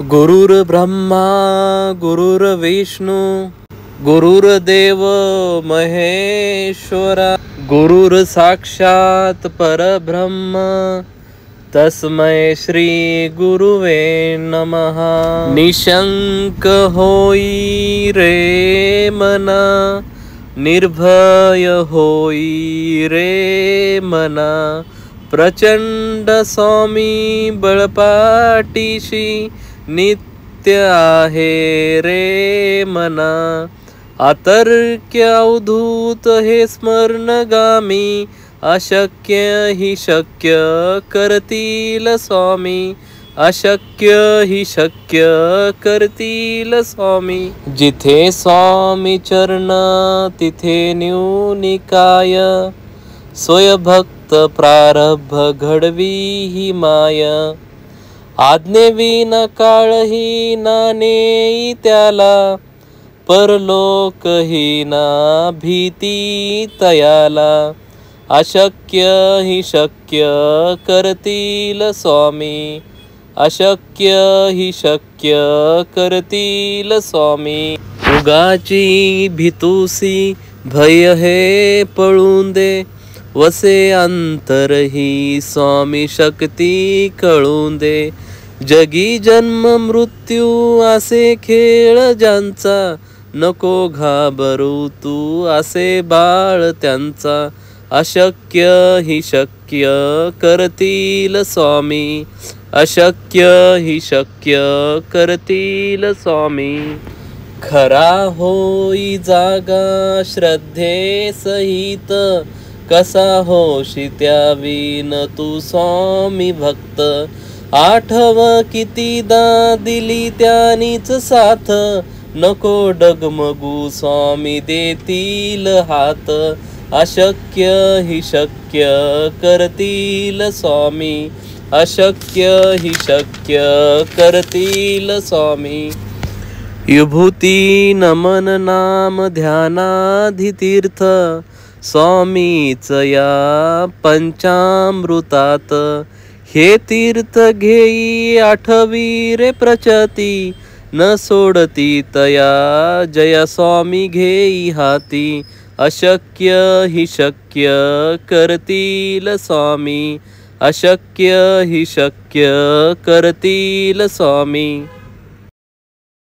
गुरुर्ब्रह्मा गुरुर्विष्णू गुरुर्देव महेश्वरा गुरुर्साक्षात् परब्रह्म तस्मै श्री गुरुवे नमः। निशंक होई रे मना, निर्भय होई रे मना, प्रचंड स्वामी बळपाटीशी नित्य आहे रे मना। अतर्क्य अवधूत हे स्मरणगामी, अशक्य ही शक्य करतील स्वामी, अशक्य ही शक्य करतील स्वामी। जिथे स्वामी चरण तिथे न्यूनिकाय, स्वयंभक्त प्रारब्ध घडवी ही माय। आज्ञेविना काळही ना नेई त्याला, परलोकहीना भीती तयाला। अशक्य ही शक्य करतील स्वामी, अशक्य ही शक्य करतील स्वामी। उगाची भीतुसी भय हे पळून दे, वसे अंतर ही स्वामी शक्ती कळून दे। जगी जन्म मृत्यू असे खेळ ज्यांचा, नको घाबरू तू असे बाळ त्यांचा। अशक्य ही शक्य करतील स्वामी, अशक्य ही शक्य करतील स्वामी। खरा होई जागा श्रद्धे सहित, कसा होशी त्याविन तू स्वामी भक्त। आठव कितीदा दिली त्यानीच साथ, नको डगमगू स्वामी देतील हात। अशक्य ही शक्य करतील स्वामी, अशक्य ही शक्य करतील स्वामी। विभूती नमन नाम ध्यानाधितीर्थ, स्वामीच या पंचामृतात। हे तीर्थ घेई आठवी रे प्रचती, न सोडती तया जया स्वामी घेई हाती। अशक्य ही शक्य करतील स्वामी, अशक्य ही शक्य करतील स्वामी।